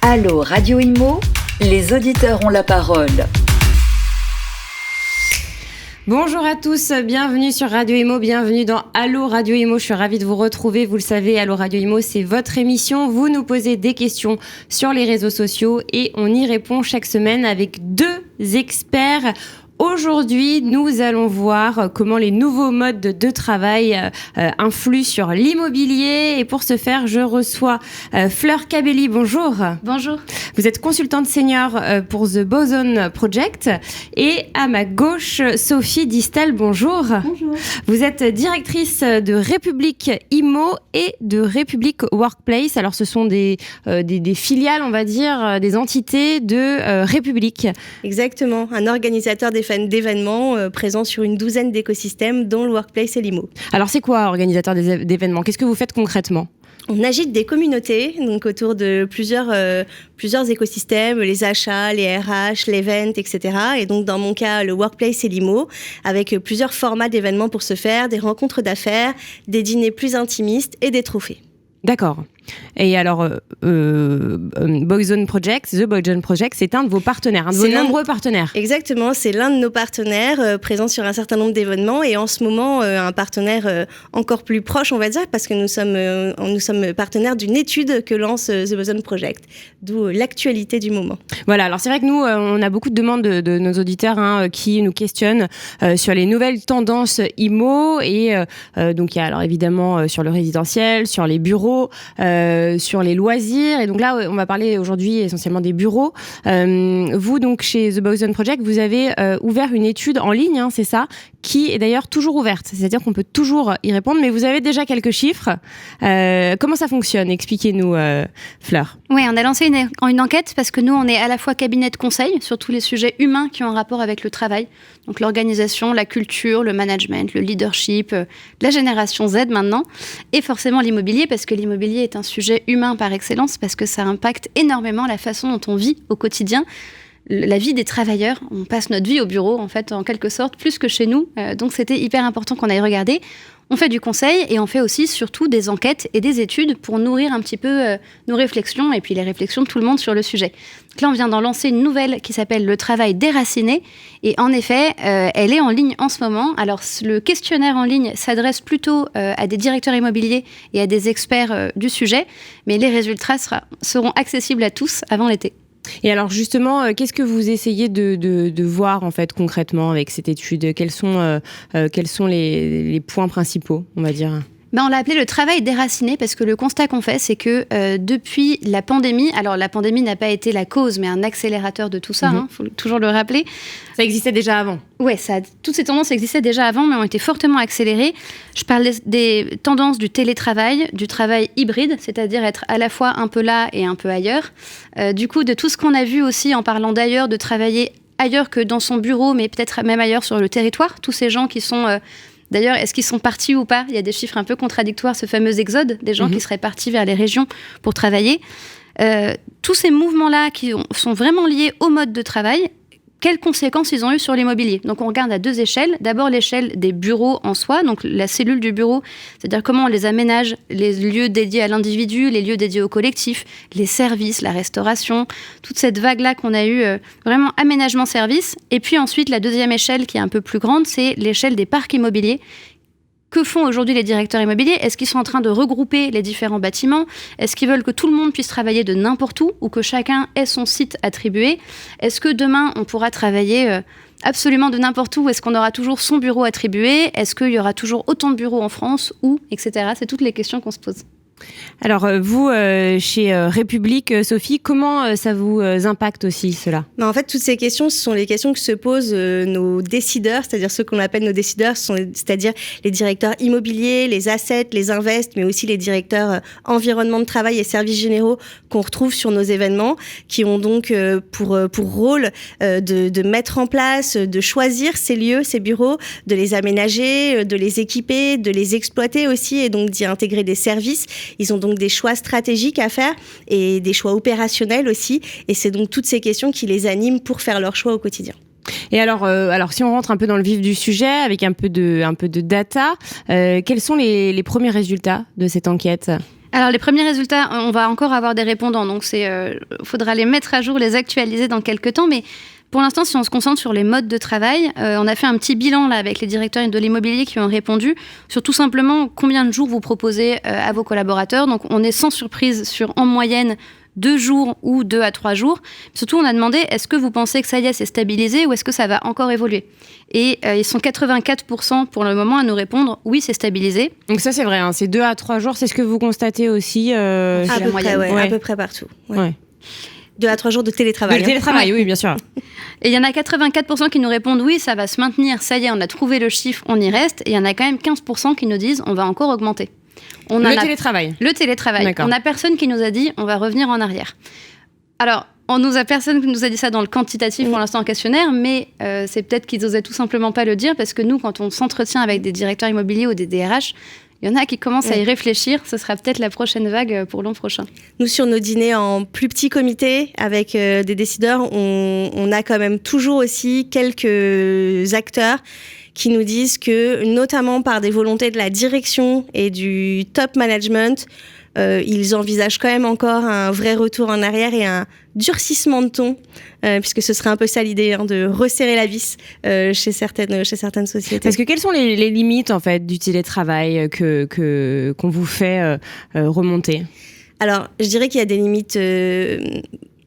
Allô Radio Imo, les auditeurs ont la parole. Bonjour à tous, bienvenue sur Radio Imo, bienvenue dans Allô Radio Imo. Je suis ravie de vous retrouver. Vous le savez, Allô Radio Imo, c'est votre émission. Vous nous posez des questions sur les réseaux sociaux et on y répond chaque semaine avec 2 experts. Aujourd'hui, nous allons voir comment les nouveaux modes de travail influent sur l'immobilier. Et pour ce faire, je reçois Fleur Cabelli. Bonjour. Bonjour. Vous êtes consultante senior pour The Boson Project. Et à ma gauche, Sophie Distel. Bonjour. Bonjour. Vous êtes directrice de République Immo et de République Workplace. Alors, ce sont des filiales, on va dire, des entités de République. Exactement, un organisateur d'événements présent sur une douzaine d'écosystèmes, dont le Workplace et l'IMO. Alors, c'est quoi, organisateur d'événements ? Qu'est-ce que vous faites concrètement ? On agite des communautés, donc autour de plusieurs écosystèmes, les achats, les RH, l'event, etc. Et donc, dans mon cas, le Workplace et l'IMO, avec plusieurs formats d'événements pour se faire, des rencontres d'affaires, des dîners plus intimistes et des trophées. D'accord. Et alors, Boson Project, The Boson Project, c'est un de vos partenaires, un de vos nombreux partenaires. Exactement, c'est l'un de nos partenaires présents sur un certain nombre d'événements et en ce moment, un partenaire encore plus proche, on va dire, parce que nous sommes partenaires d'une étude que lance The Boson Project, d'où l'actualité du moment. Voilà, alors c'est vrai que nous, on a beaucoup de demandes de nos auditeurs qui nous questionnent sur les nouvelles tendances IMO et donc il y a alors évidemment sur le résidentiel, sur les bureaux, sur les loisirs. Et donc là, on va parler aujourd'hui essentiellement des bureaux. Vous, donc, chez The Boson Project, vous avez ouvert une étude en ligne, c'est ça, qui est d'ailleurs toujours ouverte. C'est-à-dire qu'on peut toujours y répondre, mais vous avez déjà quelques chiffres. Comment ça fonctionne ? Expliquez-nous, Fleur. Oui, on a lancé une enquête parce que nous, on est à la fois cabinet de conseil sur tous les sujets humains qui ont un rapport avec le travail. Donc l'organisation, la culture, le management, le leadership, la génération Z maintenant, et forcément l'immobilier, parce que l'immobilier est un sujet humain par excellence, parce que ça impacte énormément la façon dont on vit au quotidien, la vie des travailleurs. On passe notre vie au bureau, en fait, en quelque sorte, plus que chez nous. Donc c'était hyper important qu'on aille regarder. On fait du conseil et on fait aussi surtout des enquêtes et des études pour nourrir un petit peu nos réflexions et puis les réflexions de tout le monde sur le sujet. Donc là, on vient d'en lancer une nouvelle qui s'appelle le travail déraciné et en effet, elle est en ligne en ce moment. Alors, le questionnaire en ligne s'adresse plutôt à des directeurs immobiliers et à des experts du sujet, mais les résultats seront accessibles à tous avant l'été. Et alors justement, qu'est-ce que vous essayez de voir en fait concrètement avec cette étude ? Quels sont les points principaux, on va dire ? On l'a appelé le travail déraciné parce que le constat qu'on fait, c'est que depuis la pandémie, alors la pandémie n'a pas été la cause, mais un accélérateur de tout ça, faut toujours le rappeler. Ça existait déjà avant. Oui, toutes ces tendances existaient déjà avant, mais ont été fortement accélérées. Je parle des tendances du télétravail, du travail hybride, c'est-à-dire être à la fois un peu là et un peu ailleurs. Du coup, de tout ce qu'on a vu aussi en parlant d'ailleurs, de travailler ailleurs que dans son bureau, mais peut-être même ailleurs sur le territoire. Tous ces gens qui sont... D'ailleurs, est-ce qu'ils sont partis ou pas ? Il y a des chiffres un peu contradictoires, ce fameux exode des gens qui seraient partis vers les régions pour travailler. Tous ces mouvements-là qui sont vraiment liés au mode de travail, quelles conséquences ils ont eu sur l'immobilier ? Donc, on regarde à 2 échelles. D'abord, l'échelle des bureaux en soi, donc la cellule du bureau, c'est-à-dire comment on les aménage, les lieux dédiés à l'individu, les lieux dédiés au collectif, les services, la restauration, toute cette vague-là qu'on a eu, vraiment aménagement-service. Et puis ensuite, la deuxième échelle qui est un peu plus grande, c'est l'échelle des parcs immobiliers. Que font aujourd'hui les directeurs immobiliers ? Est-ce qu'ils sont en train de regrouper les différents bâtiments ? Est-ce qu'ils veulent que tout le monde puisse travailler de n'importe où ou que chacun ait son site attribué ? Est-ce que demain, on pourra travailler absolument de n'importe où ? Est-ce qu'on aura toujours son bureau attribué ? Est-ce qu'il y aura toujours autant de bureaux en France ? Où ? Etc. C'est toutes les questions qu'on se pose. Alors, vous, chez République, Sophie, comment ça vous impacte aussi, cela ? En fait, toutes ces questions, ce sont les questions que se posent nos décideurs, c'est-à-dire ceux qu'on appelle nos décideurs, c'est-à-dire les directeurs immobiliers, les assets, les invests, mais aussi les directeurs environnement de travail et services généraux qu'on retrouve sur nos événements, qui ont donc pour rôle de mettre en place, de choisir ces lieux, ces bureaux, de les aménager, de les équiper, de les exploiter aussi, et donc d'y intégrer des services. Ils ont donc des choix stratégiques à faire et des choix opérationnels aussi. Et c'est donc toutes ces questions qui les animent pour faire leurs choix au quotidien. Et alors, si on rentre un peu dans le vif du sujet, avec un peu de data, quels sont les premiers résultats de cette enquête ? Alors, les premiers résultats, on va encore avoir des répondants, donc faudra les mettre à jour, les actualiser dans quelques temps, mais pour l'instant, si on se concentre sur les modes de travail, on a fait un petit bilan là avec les directeurs de l'immobilier qui ont répondu sur tout simplement combien de jours vous proposez à vos collaborateurs. Donc, on est sans surprise sur en moyenne 2 jours ou 2 à 3 jours. Surtout, on a demandé, est-ce que vous pensez que ça y est, c'est stabilisé ou est-ce que ça va encore évoluer ? Et ils sont 84% pour le moment à nous répondre, oui, c'est stabilisé. Donc ça, c'est vrai, hein, c'est 2 à 3 jours, c'est ce que vous constatez aussi à peu près, ouais. À peu près partout. Ouais. 2 à 3 jours de télétravail. De télétravail, oui, bien sûr. Et il y en a 84% qui nous répondent, oui, ça va se maintenir, ça y est, on a trouvé le chiffre, on y reste. Et il y en a quand même 15% qui nous disent, on va encore augmenter. Télétravail. Le télétravail. D'accord. On n'a personne qui nous a dit on va revenir en arrière. Alors, personne qui nous a dit ça dans le quantitatif pour l'instant en questionnaire, mais c'est peut-être qu'ils n'osaient tout simplement pas le dire parce que nous, quand on s'entretient avec des directeurs immobiliers ou des DRH, il y en a qui commencent à y réfléchir. Ce sera peut-être la prochaine vague pour l'an prochain. Nous, sur nos dîners en plus petits comités avec des décideurs, on a quand même toujours aussi quelques acteurs qui nous disent que, notamment par des volontés de la direction et du top management, ils envisagent quand même encore un vrai retour en arrière et un durcissement de ton, puisque ce serait un peu ça l'idée, de resserrer la vis chez certaines sociétés. Parce que quelles sont les limites en fait du télétravail qu'on vous fait remonter ? Alors, je dirais qu'il y a des limites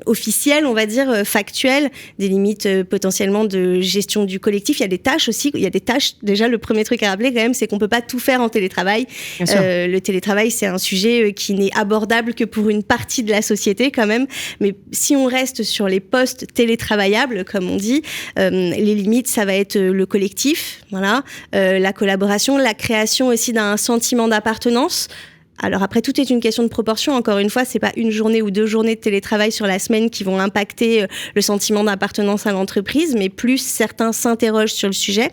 officielles, on va dire, factuelles, des limites potentiellement de gestion du collectif. Il y a des tâches aussi. Il y a des tâches. Déjà, le premier truc à rappeler quand même, c'est qu'on peut pas tout faire en télétravail. Le télétravail, c'est un sujet qui n'est abordable que pour une partie de la société quand même. Mais si on reste sur les postes télétravaillables, comme on dit, les limites, ça va être le collectif, voilà, la collaboration, la création aussi d'un sentiment d'appartenance. Alors après, tout est une question de proportion. Encore une fois, c'est pas une journée ou 2 journées de télétravail sur la semaine qui vont impacter le sentiment d'appartenance à l'entreprise, mais plus certains s'interrogent sur le sujet.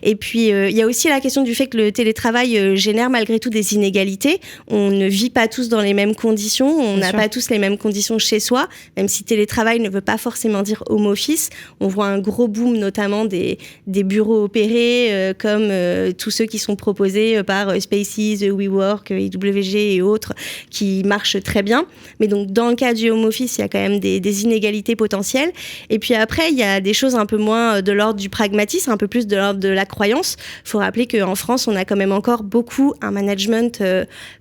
Et puis, il y a aussi la question du fait que le télétravail génère malgré tout des inégalités. On ne vit pas tous dans les mêmes conditions. On n'a pas tous les mêmes conditions chez soi, même si télétravail ne veut pas forcément dire home office. On voit un gros boom, notamment des bureaux opérés, comme tous ceux qui sont proposés par Spaces, WeWork, IWG et autres, qui marchent très bien. Mais donc, dans le cas du home office, il y a quand même des inégalités potentielles. Et puis après, il y a des choses un peu moins de l'ordre du pragmatisme, un peu plus de l'ordre de la croyance. Il faut rappeler qu'en France, on a quand même encore beaucoup un management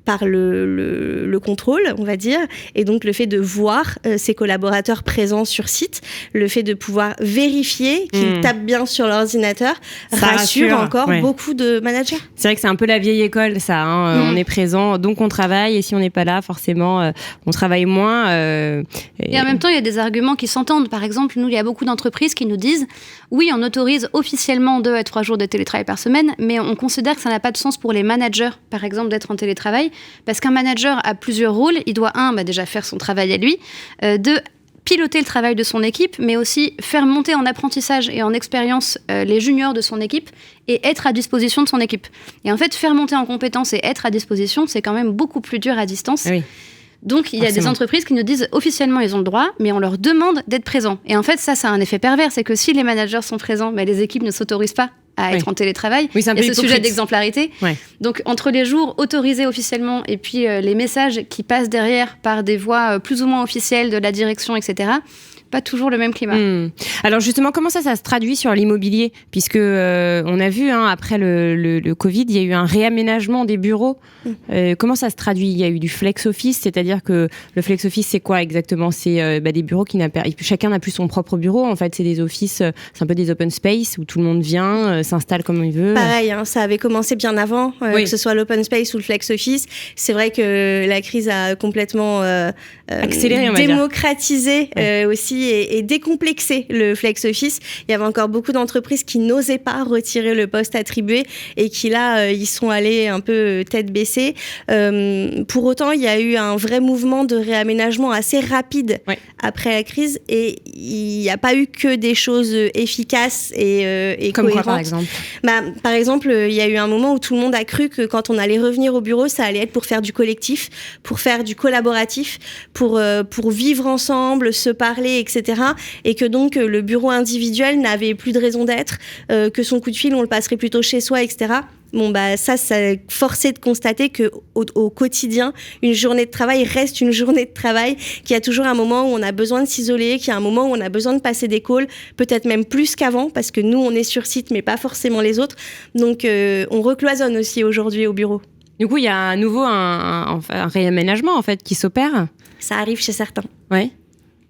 par le contrôle, on va dire. Et donc, le fait de voir ses collaborateurs présents sur site, le fait de pouvoir vérifier qu'ils tapent bien sur l'ordinateur, rassure encore beaucoup de managers. C'est vrai que c'est un peu la vieille école, ça. On est présent, donc on travaille, et si on n'est pas là, forcément, on travaille moins. Et en même temps, il y a des arguments qui s'entendent. Par exemple, nous, il y a beaucoup d'entreprises qui nous disent oui, on autorise officiellement 2 à 3 jours de télétravail par semaine, mais on considère que ça n'a pas de sens pour les managers, par exemple, d'être en télétravail, parce qu'un manager a plusieurs rôles. Il doit, déjà faire son travail à lui, 2, piloter le travail de son équipe, mais aussi faire monter en apprentissage et en expérience les juniors de son équipe et être à disposition de son équipe. Et en fait, faire monter en compétences et être à disposition, c'est quand même beaucoup plus dur à distance. Oui. Donc, il y a des entreprises qui nous disent officiellement ils ont le droit, mais on leur demande d'être présents. Et en fait, ça a un effet pervers, c'est que si les managers sont présents, les équipes ne s'autorisent pas à être en télétravail. Oui, c'est un peu ce sujet d'exemplarité. Ouais. Donc, entre les jours autorisés officiellement et puis les messages qui passent derrière par des voies plus ou moins officielles de la direction, etc., pas toujours le même climat. Alors justement, comment ça se traduit sur l'immobilier ? Puisque on a vu, après le Covid, il y a eu un réaménagement des bureaux. Comment ça se traduit ? Il y a eu du flex office, c'est-à-dire que le flex office, c'est quoi exactement ? C'est des bureaux chacun n'a plus son propre bureau. En fait, c'est des offices, c'est un peu des open space où tout le monde vient, s'installe comme il veut. Pareil, ça avait commencé bien avant, que ce soit l'open space ou le flex office. C'est vrai que la crise a complètement accéléré, on va démocratisé aussi et décomplexé le flex office. Il y avait encore beaucoup d'entreprises qui n'osaient pas retirer le poste attribué et qui là, ils sont allés un peu tête baissée. Pour autant, il y a eu un vrai mouvement de réaménagement assez rapide après la crise et il n'y a pas eu que des choses efficaces et comme cohérentes. Quoi, par exemple par exemple, il y a eu un moment où tout le monde a cru que quand on allait revenir au bureau, ça allait être pour faire du collectif, pour faire du collaboratif, pour vivre ensemble, se parler, etc. etc. Et que donc le bureau individuel n'avait plus de raison d'être, que son coup de fil, on le passerait plutôt chez soi, etc. Bon, ça forcé de constater que au quotidien, une journée de travail reste une journée de travail, qu'il y a toujours un moment où on a besoin de s'isoler, qu'il y a un moment où on a besoin de passer des calls, peut-être même plus qu'avant, parce que nous, on est sur site, mais pas forcément les autres. Donc, on recloisonne aussi aujourd'hui au bureau. Du coup, il y a à nouveau un réaménagement en fait qui s'opère. Ça arrive chez certains. Ouais.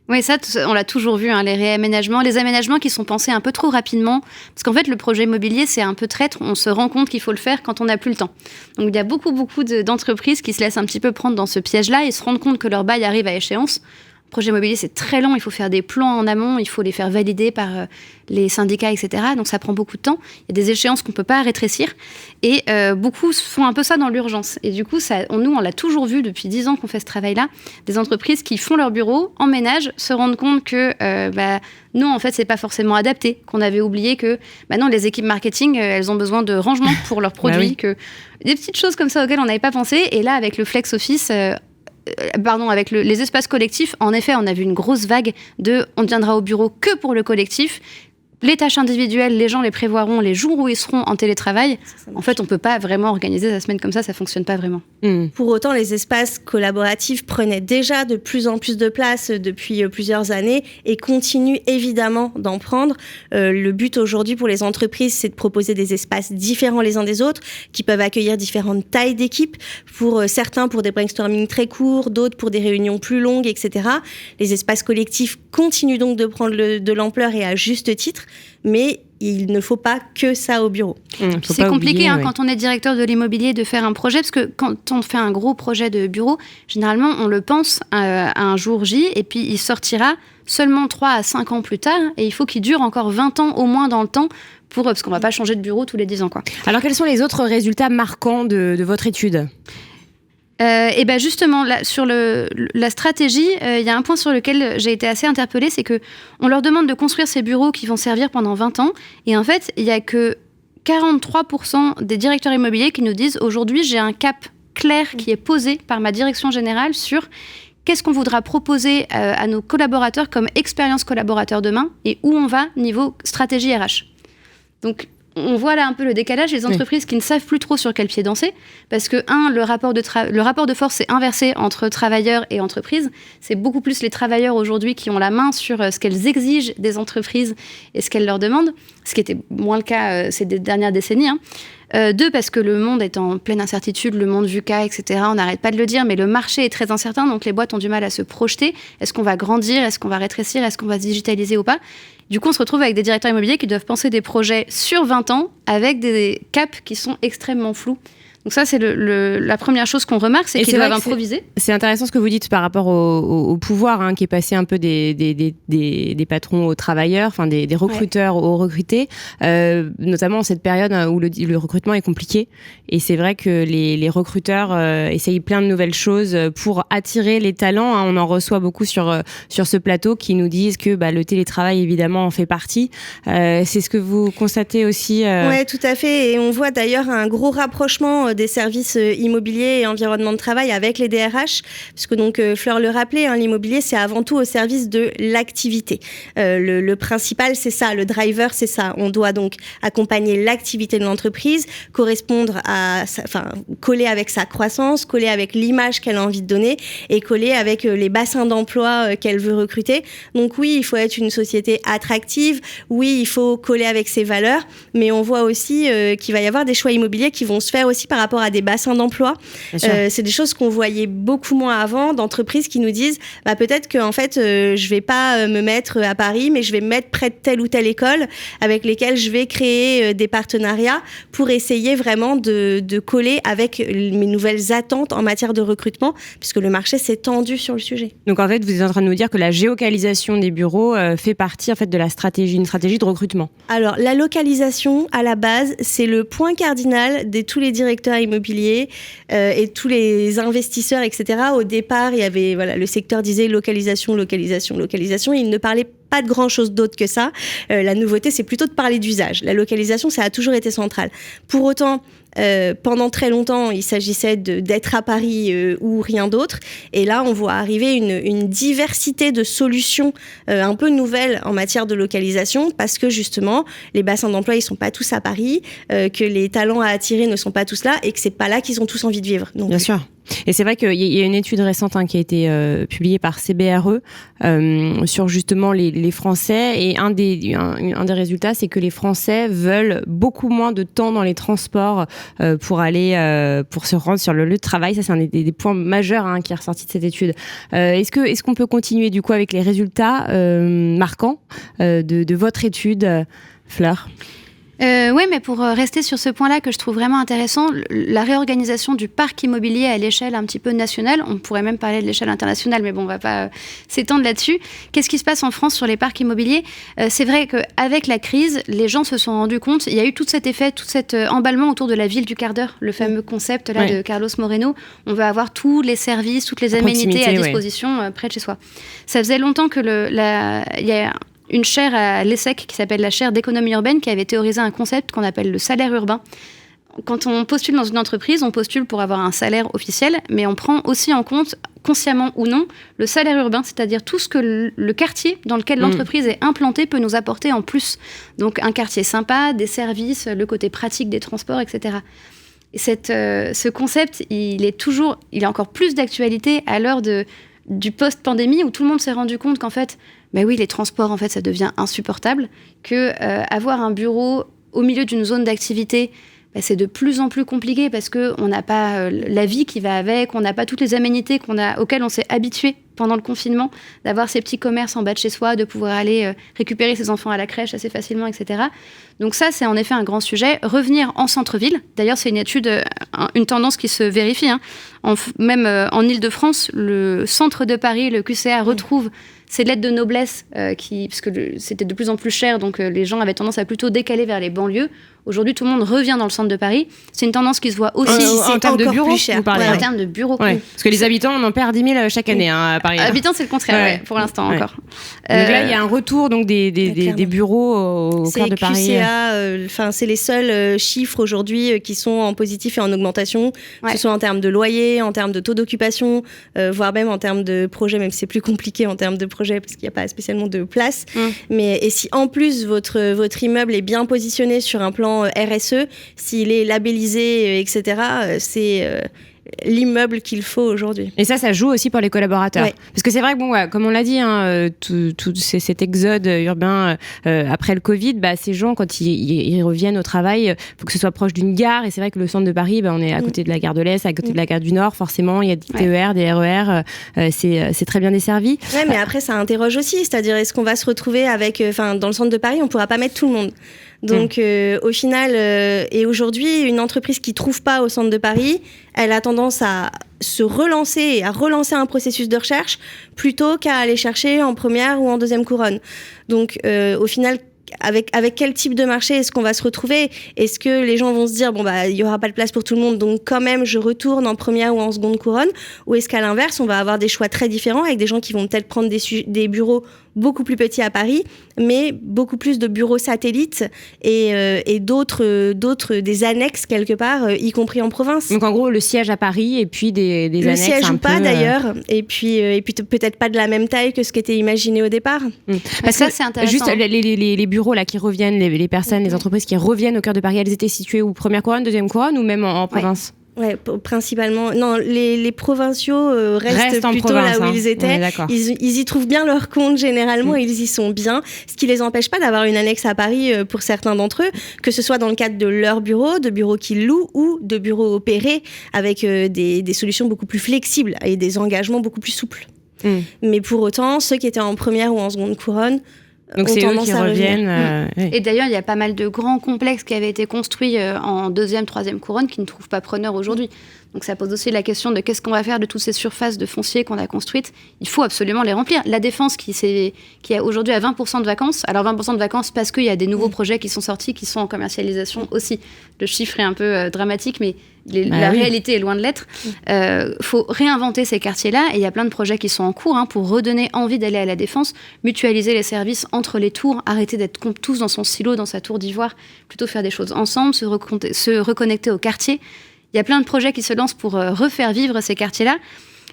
Oui, ça, on l'a toujours vu, hein, les aménagements qui sont pensés un peu trop rapidement. Parce qu'en fait, le projet immobilier, c'est un peu traître. On se rend compte qu'il faut le faire quand on n'a plus le temps. Donc, il y a beaucoup d'entreprises qui se laissent un petit peu prendre dans ce piège-là et se rendent compte que leur bail arrive à échéance. Le projet immobilier, c'est très long. Il faut faire des plans en amont. Il faut les faire valider par les syndicats, etc. Donc, ça prend beaucoup de temps. Il y a des échéances qu'on ne peut pas rétrécir. Et beaucoup font un peu ça dans l'urgence. Et du coup, on l'a toujours vu depuis 10 ans qu'on fait ce travail-là. Des entreprises qui font leur bureau, emménagent, se rendent compte que non, en fait, c'est pas forcément adapté. Qu'on avait oublié que non, les équipes marketing, elles ont besoin de rangement pour leurs produits. Oui. Que des petites choses comme ça auxquelles on n'avait pas pensé. Et là, avec le flex office... avec les espaces collectifs, en effet, on a vu une grosse vague on ne viendra au bureau que pour le collectif. Les tâches individuelles, les gens les prévoiront les jours où ils seront en télétravail. En fait, on ne peut pas vraiment organiser sa semaine comme ça ne fonctionne pas vraiment. Pour autant, les espaces collaboratifs prenaient déjà de plus en plus de place depuis plusieurs années et continuent évidemment d'en prendre. Le but aujourd'hui pour les entreprises, c'est de proposer des espaces différents les uns des autres, qui peuvent accueillir différentes tailles d'équipes, pour certains pour des brainstorming très courts, d'autres pour des réunions plus longues, etc. Les espaces collectifs continuent donc de prendre de l'ampleur et à juste titre, mais il ne faut pas que ça au bureau. C'est compliqué quand on est directeur de l'immobilier de faire un projet, parce que quand on fait un gros projet de bureau, généralement on le pense à un jour J et puis il sortira seulement 3 à 5 ans plus tard et il faut qu'il dure encore 20 ans au moins dans le temps parce qu'on ne va pas changer de bureau tous les 10 ans. Alors quels sont les autres résultats marquants de votre étude ? Et ben justement, là, sur la stratégie, il y a un point sur lequel j'ai été assez interpellée, c'est qu'on leur demande de construire ces bureaux qui vont servir pendant 20 ans. Et en fait, il n'y a que 43% des directeurs immobiliers qui nous disent « Aujourd'hui, j'ai un cap clair qui est posé par ma direction générale sur qu'est-ce qu'on voudra proposer à nos collaborateurs comme expérience collaborateur demain et où on va niveau stratégie RH. » Donc, on voit là un peu le décalage, les entreprises qui ne savent plus trop sur quel pied danser, parce que, le rapport de force est inversé entre travailleurs et entreprises. C'est beaucoup plus les travailleurs aujourd'hui qui ont la main sur ce qu'elles exigent des entreprises et ce qu'elles leur demandent, ce qui était moins le cas ces dernières décennies. 2, parce que le monde est en pleine incertitude, le monde VUCA, etc. On n'arrête pas de le dire, mais le marché est très incertain, donc les boîtes ont du mal à se projeter. Est-ce qu'on va grandir ? Est-ce qu'on va rétrécir ? Est-ce qu'on va se digitaliser ou pas ? Du coup, on se retrouve avec des directeurs immobiliers qui doivent penser des projets sur 20 ans avec des caps qui sont extrêmement flous. Donc ça, c'est la première chose qu'on remarque, c'est qu'ils doivent improviser. C'est intéressant ce que vous dites par rapport au pouvoir qui est passé un peu des patrons aux travailleurs, enfin des recruteurs aux recrutés, notamment en cette période où le recrutement est compliqué. Et c'est vrai que les recruteurs essayent plein de nouvelles choses pour attirer les talents. On en reçoit beaucoup sur ce plateau qui nous disent que le télétravail, évidemment, en fait partie. C'est ce que vous constatez aussi Oui, tout à fait. Et on voit d'ailleurs un gros rapprochement des services immobiliers et environnement de travail avec les DRH, parce que donc Fleur le rappelait, l'immobilier c'est avant tout au service de l'activité. Le principal c'est ça, le driver c'est ça. On doit donc accompagner l'activité de l'entreprise, coller avec sa croissance, coller avec l'image qu'elle a envie de donner et coller avec les bassins d'emploi qu'elle veut recruter. Donc oui, il faut être une société attractive, oui, il faut coller avec ses valeurs, mais on voit aussi qu'il va y avoir des choix immobiliers qui vont se faire aussi par rapport à des bassins d'emploi. C'est des choses qu'on voyait beaucoup moins avant, d'entreprises qui nous disent peut-être que en fait je vais pas me mettre à Paris, mais je vais me mettre près de telle ou telle école avec lesquelles je vais créer des partenariats pour essayer vraiment de coller avec mes nouvelles attentes en matière de recrutement, puisque le marché s'est tendu sur le sujet. Donc en fait, vous êtes en train de nous dire que la géolocalisation des bureaux fait partie en fait de la stratégie, une stratégie de recrutement. Alors la localisation à la base, c'est le point cardinal de tous les directeurs immobiliers et tous les investisseurs, etc. Au départ, il y avait le secteur disait localisation. Il ne parlait pas de grand-chose d'autre que ça. La nouveauté, c'est plutôt de parler d'usage. La localisation, ça a toujours été central. Pour autant, Pendant très longtemps, il s'agissait d'être à Paris ou rien d'autre. Et là, on voit arriver une diversité de solutions un peu nouvelles en matière de localisation, parce que justement, les bassins d'emploi, ils sont pas tous à Paris, que les talents à attirer ne sont pas tous là, et que c'est pas là qu'ils ont tous envie de vivre. Donc, bien sûr. Et c'est vrai qu'il y a une étude récente qui a été publiée par CBRE sur justement les Français, et un des résultats, c'est que les Français veulent beaucoup moins de temps dans les transports pour se rendre sur le lieu de travail. Ça, c'est un des points majeurs qui est ressorti de cette étude. Est-ce qu'on peut continuer du coup avec les résultats marquants de votre étude, Fleur ? Oui, mais pour rester sur ce point-là que je trouve vraiment intéressant, la réorganisation du parc immobilier à l'échelle un petit peu nationale, on pourrait même parler de l'échelle internationale, mais bon, on ne va pas s'étendre là-dessus. Qu'est-ce qui se passe en France sur les parcs immobiliers ? C'est vrai qu'avec la crise, les gens se sont rendus compte, il y a eu tout cet effet, tout cet emballement autour de la ville du quart d'heure, le fameux concept là, de Carlos Moreno. On veut avoir tous les services, toutes les aménités à disposition près de chez soi. Ça faisait longtemps que il y a une chaire à l'ESSEC qui s'appelle la chaire d'économie urbaine, qui avait théorisé un concept qu'on appelle le salaire urbain. Quand on postule dans une entreprise, on postule pour avoir un salaire officiel, mais on prend aussi en compte, consciemment ou non, le salaire urbain, c'est-à-dire tout ce que le quartier dans lequel l'entreprise est implantée peut nous apporter en plus. Donc un quartier sympa, des services, le côté pratique des transports, etc. Et ce concept, il est encore plus d'actualité à l'heure du post-pandémie, où tout le monde s'est rendu compte qu'en fait, oui, les transports, en fait, ça devient insupportable, que avoir un bureau au milieu d'une zone d'activité, c'est de plus en plus compliqué, parce qu'on n'a pas la vie qui va avec, on n'a pas toutes les aménités auxquelles on s'est habitué pendant le confinement, d'avoir ces petits commerces en bas de chez soi, de pouvoir aller récupérer ses enfants à la crèche assez facilement, etc. Donc ça, c'est en effet un grand sujet. Revenir en centre-ville, d'ailleurs, c'est une étude, une tendance qui se vérifie. Même en Île-de-France, le centre de Paris, le QCA, retrouve ces lettres de noblesse, puisque c'était de plus en plus cher, donc les gens avaient tendance à plutôt décaler vers les banlieues. Aujourd'hui, tout le monde revient dans le centre de Paris. C'est une tendance qui se voit aussi en termes de bureaux, vous parlez, en termes de bureaux. Ouais. Parce que les habitants, on en perd 10 000 chaque année à Paris. Habitants, c'est le contraire, pour l'instant encore. Donc là, il y a un retour donc, des bureaux au cœur de Paris. QCA, c'est les seuls chiffres aujourd'hui qui sont en positif et en augmentation, que ce soit en termes de loyer, en termes de taux d'occupation, voire même en termes de projets, même si c'est plus compliqué en termes de projets parce qu'il n'y a pas spécialement de place. Et si en plus votre immeuble est bien positionné sur un plan RSE, s'il est labellisé, etc., c'est l'immeuble qu'il faut aujourd'hui. Et ça joue aussi pour les collaborateurs. Ouais. Parce que c'est vrai que, comme on l'a dit, tout cet exode urbain après le Covid, ces gens, quand ils reviennent au travail, il faut que ce soit proche d'une gare. Et c'est vrai que le centre de Paris, on est à côté de la gare de l'Est, à côté de la gare du Nord, forcément, il y a des TER, des RER, c'est très bien desservi. Ouais, mais après, ça interroge aussi. C'est-à-dire, est-ce qu'on va se retrouver avec... dans le centre de Paris, on ne pourra pas mettre tout le monde. Donc, au final, et aujourd'hui, une entreprise qui ne trouve pas au centre de Paris, elle a tendance à se relancer et à relancer un processus de recherche plutôt qu'à aller chercher en première ou en deuxième couronne. Donc, au final, avec quel type de marché est-ce qu'on va se retrouver ? Est-ce que les gens vont se dire, il n'y aura pas de place pour tout le monde, donc quand même, je retourne en première ou en seconde couronne ? Ou est-ce qu'à l'inverse, on va avoir des choix très différents avec des gens qui vont peut-être prendre des bureaux beaucoup plus petits à Paris, mais beaucoup plus de bureaux satellites et d'autres des annexes quelque part, y compris en province. Donc en gros, le siège à Paris et puis des annexes. Le siège ou pas d'ailleurs, et puis peut-être pas de la même taille que ce qui était imaginé au départ. Parce que ça, c'est intéressant. Juste les bureaux là qui reviennent, les personnes, les entreprises qui reviennent au cœur de Paris, elles étaient situées où ? Première couronne, deuxième couronne ou même en province ? Ouais, principalement. Non, les provinciaux restent plutôt province, là où ils étaient. Ils y trouvent bien leur compte généralement, ils y sont bien. Ce qui les empêche pas d'avoir une annexe à Paris pour certains d'entre eux, que ce soit dans le cadre de leur bureau, de bureaux qu'ils louent ou de bureaux opérés avec des solutions beaucoup plus flexibles et des engagements beaucoup plus souples. Mais pour autant, ceux qui étaient en première ou en seconde couronne, donc c'est eux qui reviennent. Et d'ailleurs, il y a pas mal de grands complexes qui avaient été construits en deuxième, troisième couronne qui ne trouvent pas preneur aujourd'hui. Donc ça pose aussi la question de qu'est-ce qu'on va faire de toutes ces surfaces de foncier qu'on a construites. Il faut absolument les remplir. La Défense qui est aujourd'hui à 20% de vacances. Alors 20% de vacances parce qu'il y a des nouveaux projets qui sont sortis, qui sont en commercialisation aussi. Le chiffre est un peu dramatique, mais La réalité est loin de l'être. Faut réinventer ces quartiers-là et il y a plein de projets qui sont en cours pour redonner envie d'aller à la Défense, mutualiser les services entre les tours, arrêter d'être tous dans son silo, dans sa tour d'ivoire, plutôt faire des choses ensemble, se reconnecter au quartier. Il y a plein de projets qui se lancent pour refaire vivre ces quartiers-là.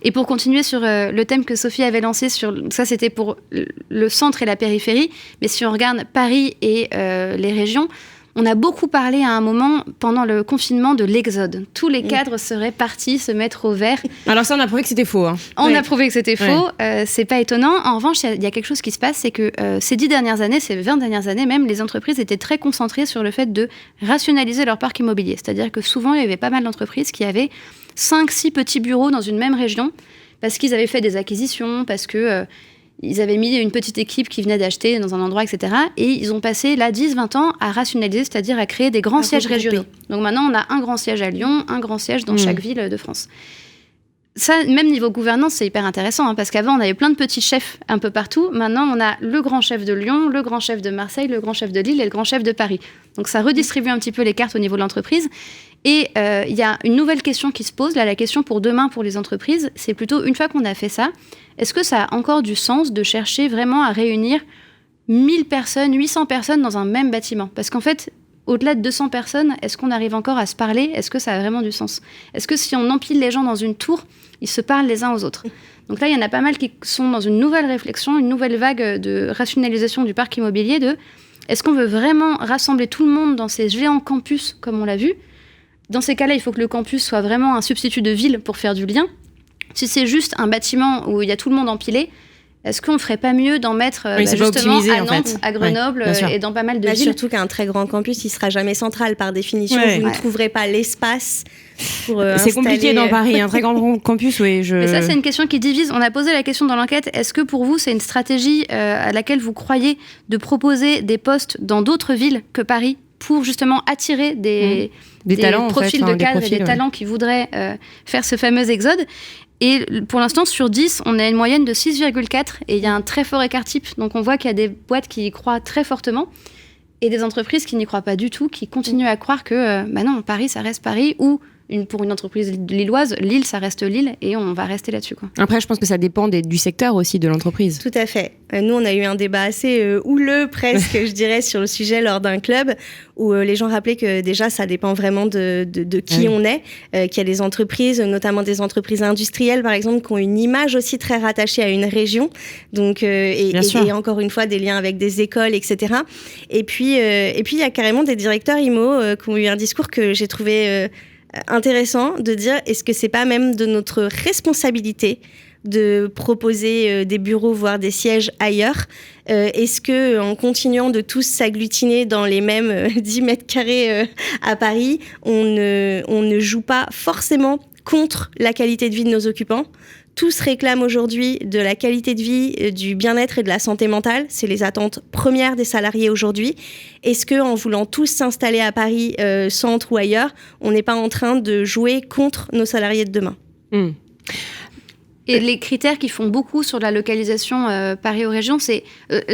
Et pour continuer sur le thème que Sophie avait lancé, ça c'était pour le centre et la périphérie, mais si on regarde Paris et les régions, on a beaucoup parlé à un moment, pendant le confinement, de l'exode. Tous les cadres seraient partis se mettre au vert. Alors ça, on a prouvé que c'était faux. On a prouvé que c'était faux. C'est pas étonnant. En revanche, il y a quelque chose qui se passe, c'est que ces 10 dernières années, ces 20 dernières années même, les entreprises étaient très concentrées sur le fait de rationaliser leur parc immobilier. C'est-à-dire que souvent, il y avait pas mal d'entreprises qui avaient 5-6 petits bureaux dans une même région, parce qu'ils avaient fait des acquisitions, parce que... ils avaient mis une petite équipe qui venait d'acheter dans un endroit, etc. Et ils ont passé, là, 10-20 ans à rationaliser, c'est-à-dire à créer des grands sièges régionaux. Donc maintenant, on a un grand siège à Lyon, un grand siège dans chaque ville de France. Ça, même niveau gouvernance, c'est hyper intéressant, parce qu'avant, on avait plein de petits chefs un peu partout. Maintenant, on a le grand chef de Lyon, le grand chef de Marseille, le grand chef de Lille et le grand chef de Paris. Donc ça redistribue un petit peu les cartes au niveau de l'entreprise. Et il y a une nouvelle question qui se pose, là, la question pour demain pour les entreprises, c'est plutôt, une fois qu'on a fait ça, est-ce que ça a encore du sens de chercher vraiment à réunir 1000 personnes, 800 personnes dans un même bâtiment ? Parce qu'en fait, au-delà de 200 personnes, est-ce qu'on arrive encore à se parler ? Est-ce que ça a vraiment du sens ? Est-ce que si on empile les gens dans une tour, ils se parlent les uns aux autres ? Donc là, il y en a pas mal qui sont dans une nouvelle réflexion, une nouvelle vague de rationalisation du parc immobilier, est-ce qu'on veut vraiment rassembler tout le monde dans ces géants campus, comme on l'a vu ? Dans ces cas-là, il faut que le campus soit vraiment un substitut de ville pour faire du lien. Si c'est juste un bâtiment où il y a tout le monde empilé, est-ce qu'on ne ferait pas mieux d'en mettre justement à Nantes, à Grenoble et dans pas mal de villes ? Surtout qu'un très grand campus, il ne sera jamais central par définition. Vous ne trouverez pas l'espace pour c'est compliqué dans Paris, un très grand campus. Mais ça, c'est une question qui divise. On a posé la question dans l'enquête. Est-ce que pour vous, c'est une stratégie à laquelle vous croyez de proposer des postes dans d'autres villes que Paris pour justement attirer des talents, profils de cadres et des talents qui voudraient faire ce fameux exode. Et pour l'instant, sur 10, on a une moyenne de 6,4 et il y a un très fort écart type. Donc on voit qu'il y a des boîtes qui y croient très fortement et des entreprises qui n'y croient pas du tout, qui continuent à croire que non, Paris, ça reste Paris, ou pour une entreprise lilloise, Lille, ça reste Lille, et on va rester là-dessus, quoi. Après, je pense que ça dépend du secteur aussi, de l'entreprise. Tout à fait. Nous, on a eu un débat assez houleux, presque, je dirais, sur le sujet lors d'un club, où les gens rappelaient que déjà, ça dépend vraiment de qui on est, qu'il y a des entreprises, notamment des entreprises industrielles, par exemple, qui ont une image aussi très rattachée à une région, donc, et encore une fois, des liens avec des écoles, etc. Et puis, il y a carrément des directeurs IMO qui ont eu un discours que j'ai trouvé... intéressant de dire, est-ce que c'est pas même de notre responsabilité de proposer des bureaux, voire des sièges ailleurs ? Est-ce que en continuant de tous s'agglutiner dans les mêmes 10 mètres carrés à Paris, on ne joue pas forcément contre la qualité de vie de nos occupants ? Tous réclament aujourd'hui de la qualité de vie, du bien-être et de la santé mentale. C'est les attentes premières des salariés aujourd'hui. Est-ce qu'en voulant tous s'installer à Paris, centre ou ailleurs, on n'est pas en train de jouer contre nos salariés de demain ? Et les critères qui font beaucoup sur la localisation Paris aux régions, c'est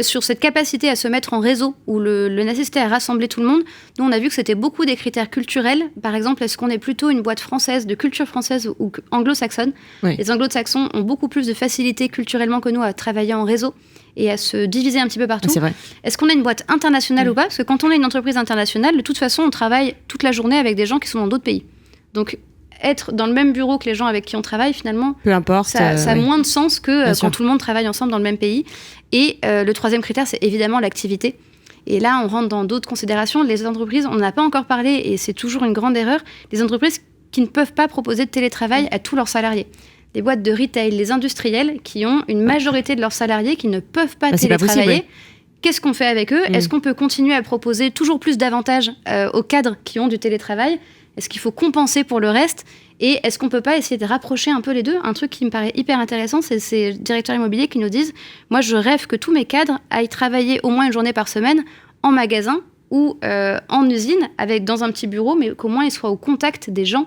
sur cette capacité à se mettre en réseau ou le nécessité à rassembler tout le monde. Nous, on a vu que c'était beaucoup des critères culturels. Par exemple, est-ce qu'on est plutôt une boîte française, de culture française ou anglo-saxonne ? Les anglo-saxons ont beaucoup plus de facilité culturellement que nous à travailler en réseau et à se diviser un petit peu partout. C'est vrai. Est-ce qu'on est une boîte internationale ou pas ? Parce que quand on est une entreprise internationale, de toute façon, on travaille toute la journée avec des gens qui sont dans d'autres pays. Donc, être dans le même bureau que les gens avec qui on travaille, finalement, peu importe, ça a moins de sens que quand tout le monde travaille ensemble dans le même pays. Et le troisième critère, c'est évidemment l'activité. Et là, on rentre dans d'autres considérations. Les entreprises, on n'en a pas encore parlé, et c'est toujours une grande erreur, les entreprises qui ne peuvent pas proposer de télétravail à tous leurs salariés. Les boîtes de retail, les industriels qui ont une majorité de leurs salariés qui ne peuvent pas télétravailler. Pas possible, Qu'est-ce qu'on fait avec eux ? Est-ce qu'on peut continuer à proposer toujours plus d'avantages aux cadres qui ont du télétravail ? Est-ce qu'il faut compenser pour le reste ? Et est-ce qu'on ne peut pas essayer de rapprocher un peu les deux ? Un truc qui me paraît hyper intéressant, c'est ces directeurs immobiliers qui nous disent « Moi, je rêve que tous mes cadres aillent travailler au moins une journée par semaine en magasin ou en usine, dans un petit bureau, mais qu'au moins ils soient au contact des gens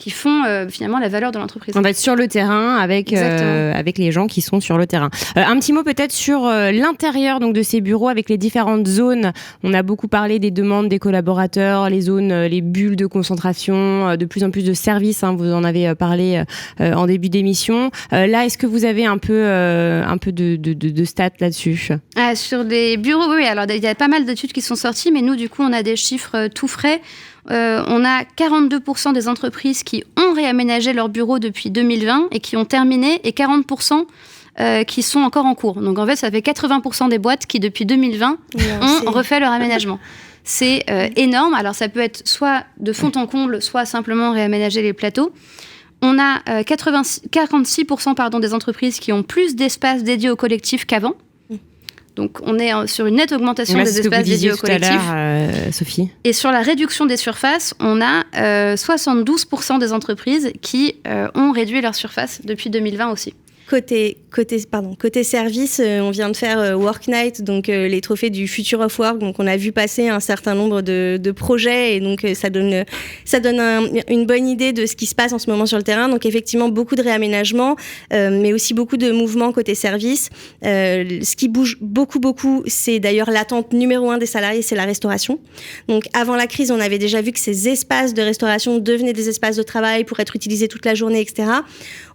qui font finalement la valeur de l'entreprise. On va être sur le terrain avec les gens qui sont sur le terrain. Un petit mot peut-être sur l'intérieur donc de ces bureaux avec les différentes zones. On a beaucoup parlé des demandes des collaborateurs, les zones, les bulles de concentration, de plus en plus de services. Vous en avez parlé en début d'émission. Là, est-ce que vous avez un peu de stats là-dessus ? Sur les bureaux, oui. Alors il y a pas mal d'études qui sont sorties, mais nous du coup on a des chiffres tout frais. On a 42% des entreprises qui ont réaménagé leurs bureaux depuis 2020 et qui ont terminé, et 40% qui sont encore en cours. Donc en fait, ça fait 80% des boîtes qui, depuis 2020, ont refait leur aménagement. C'est énorme. Alors ça peut être soit de fond en comble, soit simplement réaménager les plateaux. On a 46% des entreprises qui ont plus d'espace dédié au collectif qu'avant. Donc, on est sur une nette augmentation des espaces dédiés au collectif. Sophie. Et sur la réduction des surfaces, on a 72% des entreprises qui ont réduit leur surface depuis 2020 aussi. Côté service, on vient de faire Work Night, donc les trophées du Future of Work. Donc on a vu passer un certain nombre de projets, et donc ça donne une bonne idée de ce qui se passe en ce moment sur le terrain. Donc effectivement beaucoup de réaménagements, mais aussi beaucoup de mouvements côté service. Ce qui bouge beaucoup, c'est d'ailleurs l'attente numéro 1 des salariés, c'est la restauration. Donc avant la crise, on avait déjà vu que ces espaces de restauration devenaient des espaces de travail pour être utilisés toute la journée, etc.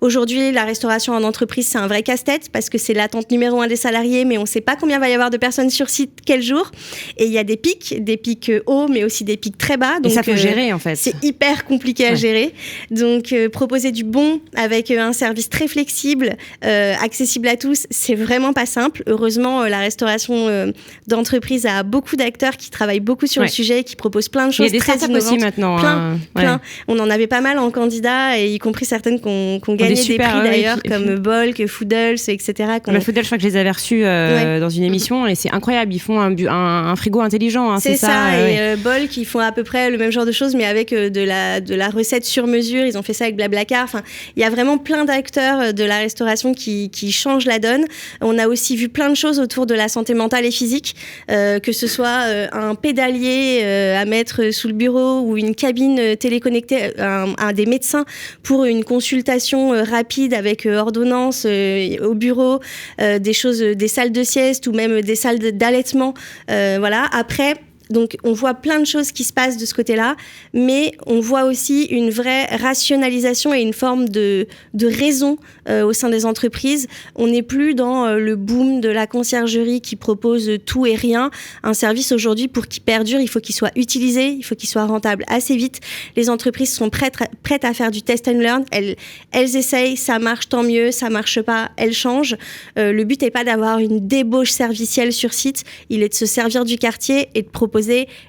Aujourd'hui, la restauration en entreprise, c'est un vrai casse-tête parce que c'est l'attente numéro 1 des salariés, mais on ne sait pas combien va y avoir de personnes sur site, quel jour. Et il y a des pics hauts, mais aussi des pics très bas. Donc, et ça, faut gérer, en fait. C'est hyper compliqué à gérer. Donc, proposer du bon avec un service très flexible, accessible à tous, c'est vraiment pas simple. Heureusement, la restauration d'entreprise a beaucoup d'acteurs qui travaillent beaucoup sur le sujet, qui proposent plein de choses très innovantes. Il y a des startups aussi maintenant. Plein. On en avait pas mal en candidats, et y compris certaines qui ont gagné des prix d'ailleurs, comme Bolk, Foodles, etc. Foodles, je crois que je les avais reçus dans une émission, et c'est incroyable. Ils font un frigo intelligent. C'est ça. Et Bolk, ils font à peu près le même genre de choses, mais avec de la recette sur mesure. Ils ont fait ça avec Blablacar. Enfin, il y a vraiment plein d'acteurs de la restauration qui changent la donne. On a aussi vu plein de choses autour de la santé mentale et physique, que ce soit un pédalier à mettre sous le bureau, ou une cabine téléconnectée à des médecins pour une consultation rapide avec ordonnance au bureau, des salles de sieste ou même des salles d'allaitement. Voilà. Après, donc on voit plein de choses qui se passent de ce côté-là, mais on voit aussi une vraie rationalisation et une forme de raison au sein des entreprises. On n'est plus dans le boom de la conciergerie qui propose tout et rien. Un service aujourd'hui, pour qu'il perdure, il faut qu'il soit utilisé, il faut qu'il soit rentable assez vite. Les entreprises sont prêtes à faire du test and learn. Elles essayent, ça marche, tant mieux, ça marche pas, elles changent. Le but n'est pas d'avoir une débauche servicielle sur site, il est de se servir du quartier et de proposer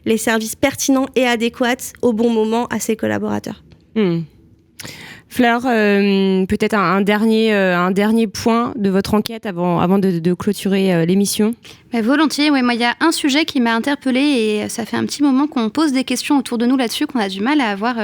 les services pertinents et adéquats au bon moment à ses collaborateurs. Fleur, peut-être un dernier point de votre enquête avant de clôturer l'émission. Volontiers, moi il y a un sujet qui m'a interpellée, et ça fait un petit moment qu'on pose des questions autour de nous là-dessus, qu'on a du mal à avoir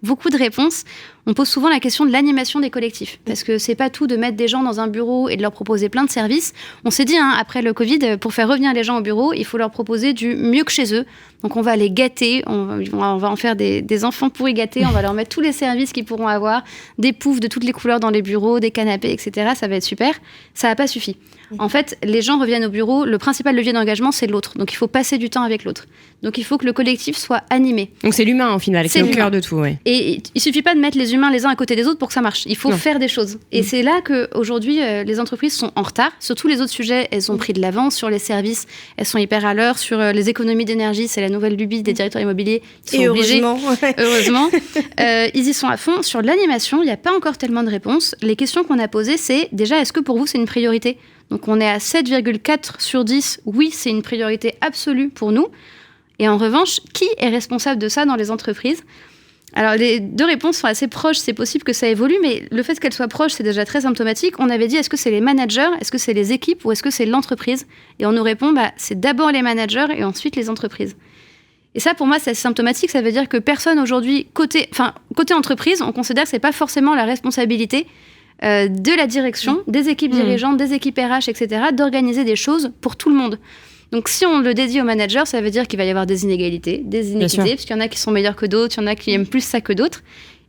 beaucoup de réponses. On pose souvent la question de l'animation des collectifs, parce que c'est pas tout de mettre des gens dans un bureau et de leur proposer plein de services. On s'est dit, après le Covid, pour faire revenir les gens au bureau, il faut leur proposer du mieux que chez eux. Donc on va les gâter, on va en faire des enfants pourris gâtés, on va leur mettre tous les services qu'ils pourront avoir, des poufs de toutes les couleurs dans les bureaux, des canapés, etc. Ça va être super. Ça n'a pas suffi. En fait, les gens reviennent au bureau, le principal levier d'engagement, c'est l'autre. Donc il faut passer du temps avec l'autre. Donc il faut que le collectif soit animé. Donc c'est l'humain au final, c'est au cœur de tout. Ouais. Et il suffit pas de mettre les humains les uns à côté des autres pour que ça marche. Il faut faire des choses. Et c'est là qu'aujourd'hui, les entreprises sont en retard. Sur tous les autres sujets, elles ont pris de l'avance. Sur les services, elles sont hyper à l'heure. Sur les économies d'énergie, c'est la nouvelle lubie des directeurs immobiliers. Ils sont obligés. Heureusement. Ils y sont à fond. Sur l'animation, il n'y a pas encore tellement de réponses. Les questions qu'on a posées, c'est déjà, est-ce que pour vous, c'est une priorité ? Donc on est à 7,4 sur 10. Oui, c'est une priorité absolue pour nous. Et en revanche, qui est responsable de ça dans les entreprises ? Alors les deux réponses sont assez proches, c'est possible que ça évolue, mais le fait qu'elles soient proches, c'est déjà très symptomatique. On avait dit, est-ce que c'est les managers, est-ce que c'est les équipes ou est-ce que c'est l'entreprise ? Et on nous répond, c'est d'abord les managers et ensuite les entreprises. Et ça, pour moi, c'est symptomatique. Ça veut dire que personne aujourd'hui, côté entreprise, on considère que c'est pas forcément la responsabilité de la direction, des équipes dirigeantes, des équipes RH, etc., d'organiser des choses pour tout le monde. Donc si on le dédie aux managers, ça veut dire qu'il va y avoir des inégalités, des inéquités, parce qu'il y en a qui sont meilleurs que d'autres, il y en a qui aiment plus ça que d'autres.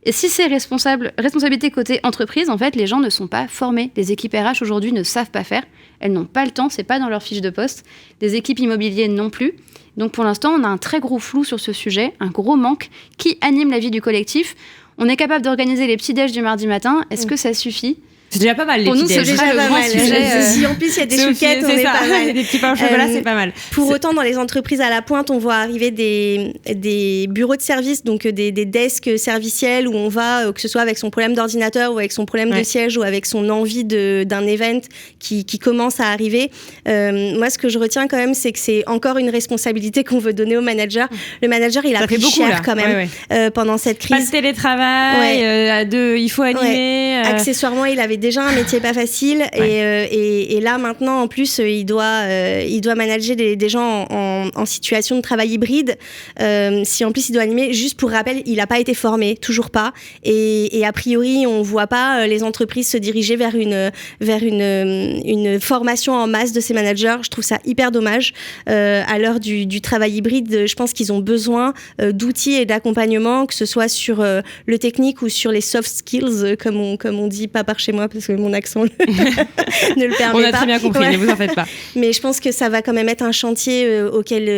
Et si c'est responsabilité côté entreprise, en fait, les gens ne sont pas formés. Les équipes RH aujourd'hui ne savent pas faire. Elles n'ont pas le temps, c'est pas dans leur fiche de poste. Des équipes immobilières non plus. Donc pour l'instant, on a un très gros flou sur ce sujet, un gros manque qui anime la vie du collectif. On est capable d'organiser les petits déj du mardi matin. Est-ce que ça suffit ? C'est déjà pas mal, les pour petits nous, c'est déj. déjà le grand sujet. Si en plus il y a des chouquettes, on est pas mal. Des petits pains au chocolat, c'est pas mal. Pour autant, dans les entreprises à la pointe, on voit arriver des bureaux de service, donc des desks serviciels où on va, que ce soit avec son problème d'ordinateur ou avec son problème de siège ou avec son envie d'un event qui commence à arriver. Moi, ce que je retiens quand même, c'est que c'est encore une responsabilité qu'on veut donner au manager. Le manager, il a pris cher quand même pendant cette crise. Pas de télétravail, il faut animer. Accessoirement, il avait déjà un métier pas facile et là maintenant en plus il doit manager des gens en situation de travail hybride. Si en plus il doit animer, juste pour rappel, il n'a pas été formé, toujours pas, et a priori on voit pas les entreprises se diriger vers une formation en masse de ces managers. Je trouve ça hyper dommage. À l'heure du travail hybride, je pense qu'ils ont besoin d'outils et d'accompagnement, que ce soit sur le technique ou sur les soft skills, comme on dit, pas par chez moi parce que mon accent ne le permet pas. On a très bien compris, ne vous en faites pas. Mais je pense que ça va quand même être un chantier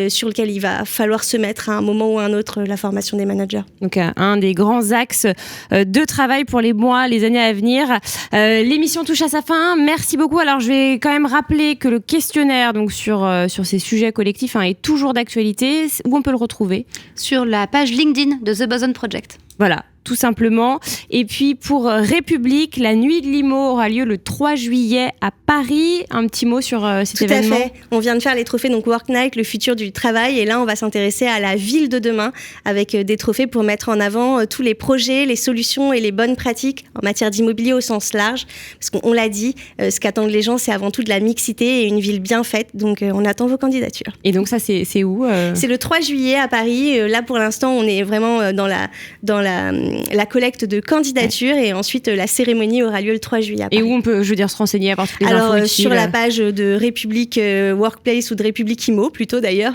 sur lequel il va falloir se mettre à un moment ou à un autre, la formation des managers. Donc un des grands axes de travail pour les mois, les années à venir. L'émission touche à sa fin. Merci beaucoup. Alors je vais quand même rappeler que le questionnaire donc sur ces sujets collectifs est toujours d'actualité. Où on peut le retrouver ? Sur la page LinkedIn de The Boson Project. Voilà, tout simplement. Et puis pour République, la nuit de l'IMO aura lieu le 3 juillet à Paris. Un petit mot sur cet événement. Tout à fait. On vient de faire les trophées donc Work Night, le futur du travail. Et là, on va s'intéresser à la ville de demain avec des trophées pour mettre en avant tous les projets, les solutions et les bonnes pratiques en matière d'immobilier au sens large. Parce qu'on l'a dit, ce qu'attendent les gens, c'est avant tout de la mixité et une ville bien faite. Donc, on attend vos candidatures. Et donc ça, c'est où C'est le 3 juillet à Paris. Là, pour l'instant, on est vraiment dans la collecte de candidatures et ensuite la cérémonie aura lieu le 3 juillet à Paris. Et où on peut, se renseigner à partir des infos utiles. Sur la page de République Workplace ou de République IMO plutôt d'ailleurs,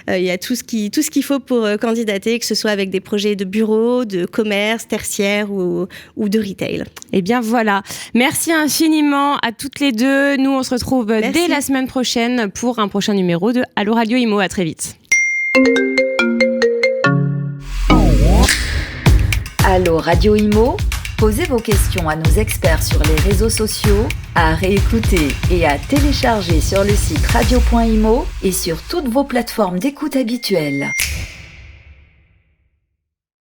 il y a tout ce qu'il faut pour candidater, que ce soit avec des projets de bureau, de commerce, tertiaire ou de retail. Eh bien voilà, merci infiniment à toutes les deux. Nous on se retrouve dès la semaine prochaine pour un prochain numéro de Allo Radio Imo. À très vite. Allo Radio Imo, posez vos questions à nos experts sur les réseaux sociaux, à réécouter et à télécharger sur le site radio.imo et sur toutes vos plateformes d'écoute habituelles.